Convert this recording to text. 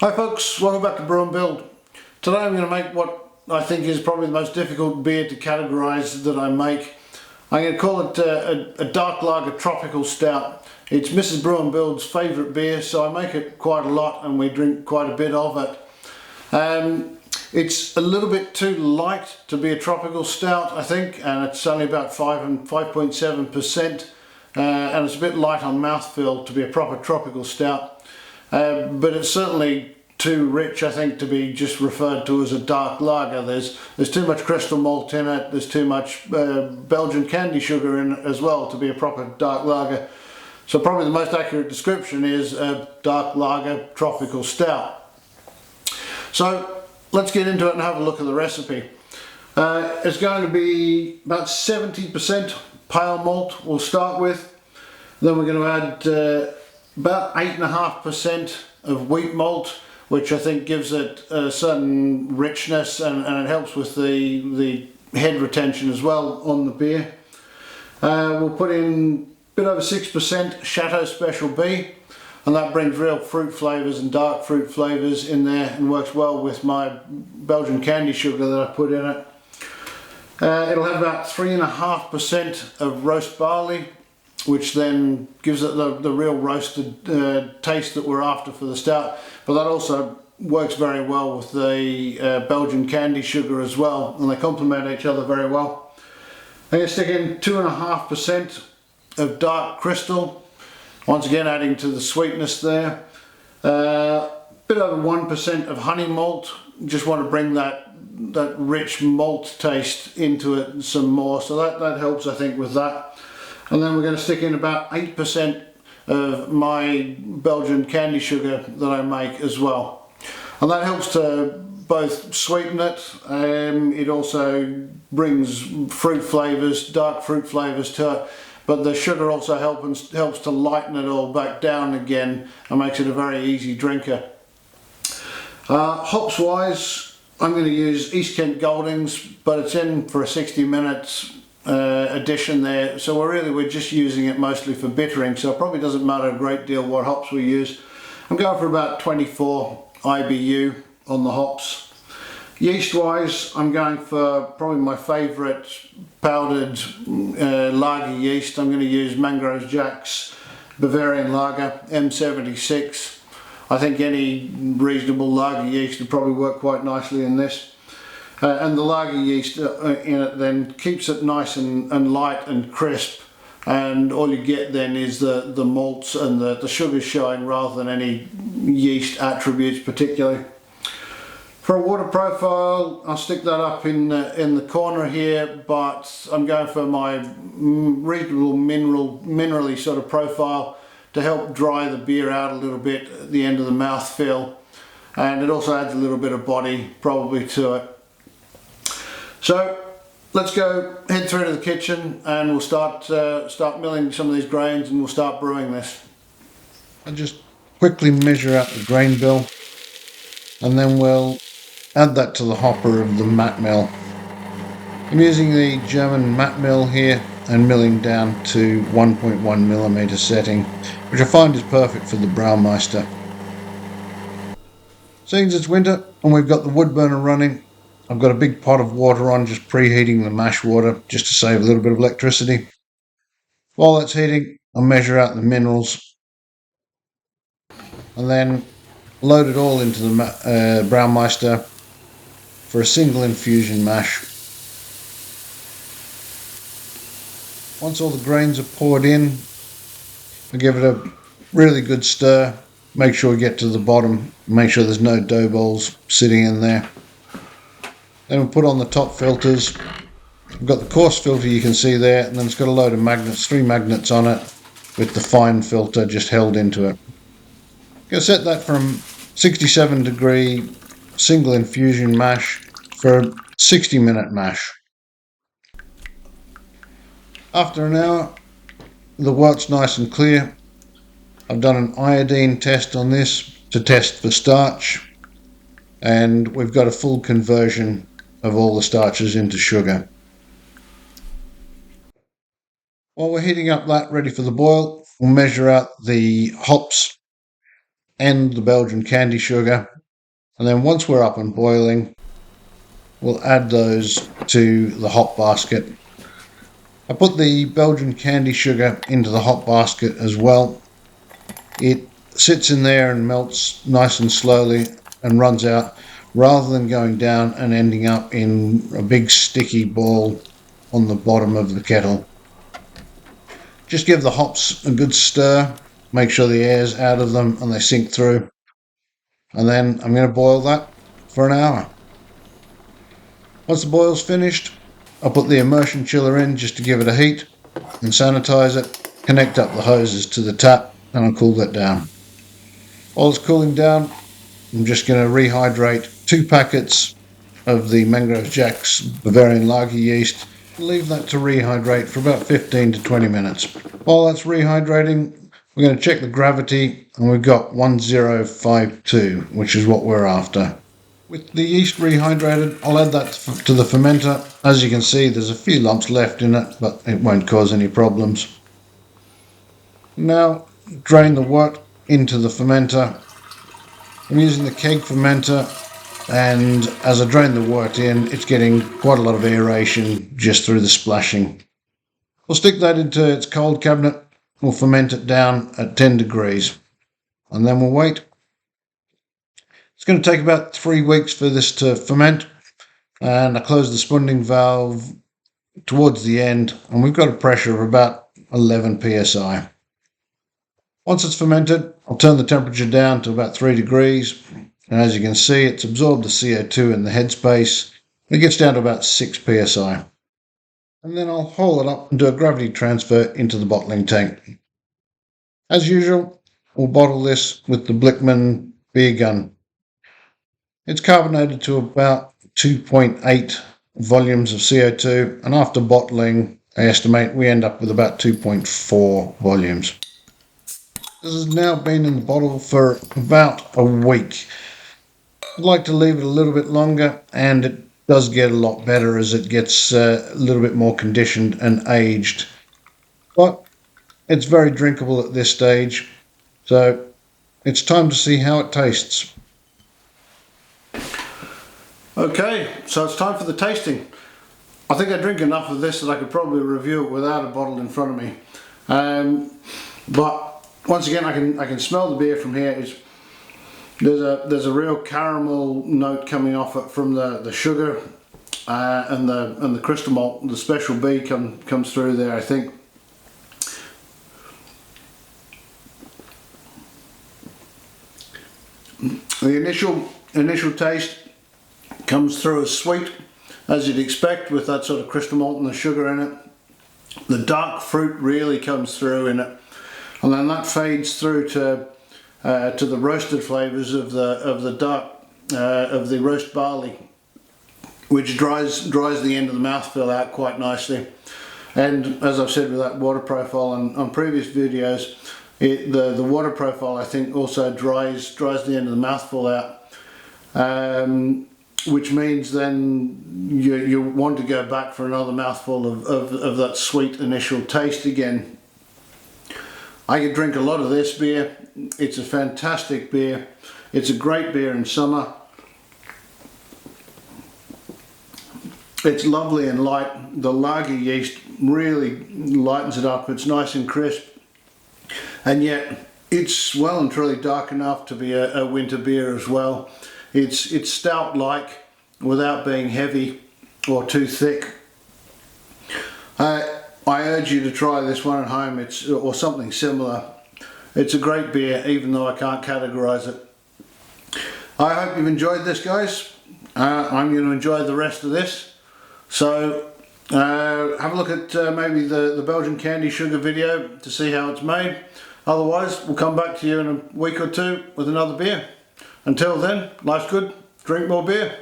Hi folks, welcome back to Brew and Build. Today I'm going to make what I think is probably the most difficult beer to categorise that I make. I'm going to call it a dark lager tropical stout. It's Mrs. Brew and Build's favourite beer, so I make it quite a lot and we drink quite a bit of it. It's a little bit too light to be a tropical stout, I think, and it's only about 5.7%, and it's a bit light on mouthfeel to be a proper tropical stout. But it's certainly too rich, I think, to be just referred to as a dark lager. There's too much crystal malt in it. There's too much Belgian candy sugar in it as well to be a proper dark lager. So probably the most accurate description is a dark lager tropical stout. So let's get into it and have a look at the recipe. It's going to be about 70% pale malt we'll start with. Then we're going to add about 8.5% of wheat malt, which I think gives it a certain richness and it helps with the head retention as well on the beer. We'll put in a bit over 6% Chateau Special B, and that brings real fruit flavours and dark fruit flavours in there and works well with my Belgian candy sugar that I put in it. It'll have about 3.5% of roast barley, which then gives it the real roasted taste that we're after for the stout. But that also works very well with the Belgian candy sugar as well, and they complement each other very well. I'm going to stick in 2.5% of dark crystal, once again adding to the sweetness there. Bit over 1% of honey malt, just want to bring that rich malt taste into it some more, so that helps, I think, with that. And then we're going to stick in about 8% of my Belgian candy sugar that I make as well. And that helps to both sweeten it, it also brings fruit flavours, dark fruit flavours to it, but the sugar also helps to lighten it all back down again and makes it a very easy drinker. Hops wise, I'm going to use East Kent Goldings, but it's in for a 60 minutes addition there, so we're just using it mostly for bittering, so it probably doesn't matter a great deal what hops we use. I'm going for about 24 IBU on the hops. Yeast wise, I'm going for probably my favourite powdered lager yeast. I'm going to use Mangroves Jack's Bavarian Lager M76. I think any reasonable lager yeast would probably work quite nicely in this. And the lager yeast in it then keeps it nice and light and crisp, and all you get then is the malts and the sugars showing rather than any yeast attributes particularly. For a water profile, I'll stick that up in the corner here, but I'm going for my reasonable minerally sort of profile to help dry the beer out a little bit at the end of the mouthfeel, and it also adds a little bit of body probably to it. So let's head through to the kitchen and we'll start milling some of these grains and we'll start brewing this. I'll just quickly measure out the grain bill and then we'll add that to the hopper of the mat mill. I'm using the German mat mill here and milling down to 1.1mm setting, which I find is perfect for the Braumeister. Seeing as it's winter and we've got the wood burner running, I've got a big pot of water on, just preheating the mash water just to save a little bit of electricity. While that's heating, I'll measure out the minerals and then load it all into the Braumeister for a single infusion mash. Once all the grains are poured in, I give it a really good stir. Make sure we get to the bottom, make sure there's no dough balls sitting in there. Then we'll put on the top filters. We've got the coarse filter you can see there, and then it's got a load of magnets, 3 magnets on it, with the fine filter just held into it. I'm going to set that from 67 degree single infusion mash for a 60-minute mash. After an hour, the wort's nice and clear. I've done an iodine test on this to test for starch, and we've got a full conversion of all the starches into sugar. While we're heating up that ready for the boil, we'll measure out the hops. and the Belgian candy sugar, and then once we're up and boiling, we'll add those to the hop basket. I put the Belgian candy sugar into the hop basket as well. It sits in there and melts nice and slowly and runs out, rather than going down and ending up in a big sticky ball on the bottom of the kettle. Just give the hops a good stir, make sure the air's out of them and they sink through. And then I'm going to boil that for an hour. Once the boil's finished, I'll put the immersion chiller in just to give it a heat and sanitize it, connect up the hoses to the tap, and I'll cool that down. While it's cooling down, I'm just going to rehydrate 2 packets of the Mangrove Jack's Bavarian lager yeast. Leave that to rehydrate for about 15 to 20 minutes. While that's rehydrating, we're going to check the gravity, and we've got 1052, which is what we're after. With the yeast rehydrated, I'll add that to the fermenter. As you can see, there's a few lumps left in it, but it won't cause any problems. Now, drain the wort into the fermenter. I'm using the keg fermenter, and as I drain the wort in, it's getting quite a lot of aeration just through the splashing. We'll stick that into its cold cabinet. We'll ferment it down at 10 degrees, and then we'll wait. It's going to take about 3 weeks for this to ferment, and I close the spunding valve towards the end, and we've got a pressure of about 11 psi. Once it's fermented, I'll turn the temperature down to about 3 degrees, and as you can see, it's absorbed the CO2 in the headspace. It gets down to about 6 psi. And then I'll haul it up and do a gravity transfer into the bottling tank. As usual, we'll bottle this with the Blickman beer gun. It's carbonated to about 2.8 volumes of CO2, and after bottling, I estimate we end up with about 2.4 volumes. This has now been in the bottle for about a week. I'd like to leave it a little bit longer, and it does get a lot better as it gets a little bit more conditioned and aged. But it's very drinkable at this stage, so it's time to see how it tastes. Okay, so it's time for the tasting. I think I drink enough of this that I could probably review it without a bottle in front of me. But once again, I can smell the beer from here. There's a real caramel note coming off it from the sugar and the crystal malt. The special B comes through there, I think. The initial taste comes through as sweet, as you'd expect with that sort of crystal malt and the sugar in it. The dark fruit really comes through in it, and then that fades through to the roasted flavours of the roast barley, which dries the end of the mouthfeel out quite nicely. And as I've said with that water profile on previous videos, the water profile, I think, also dries the end of the mouthfeel out, which means then you want to go back for another mouthful of that sweet initial taste again. I could drink a lot of this beer. It's a fantastic beer. It's a great beer in summer. It's lovely and light. The lager yeast really lightens it up. It's nice and crisp, and yet it's well and truly dark enough to be a winter beer as well. It's stout-like without being heavy or too thick. I urge you to try this one at home, or something similar. It's a great beer, even though I can't categorise it. I hope you've enjoyed this, guys. I'm going to enjoy the rest of this. So have a look at maybe the Belgian candy sugar video to see how it's made. Otherwise, we'll come back to you in a week or two with another beer. Until then, life's good. Drink more beer.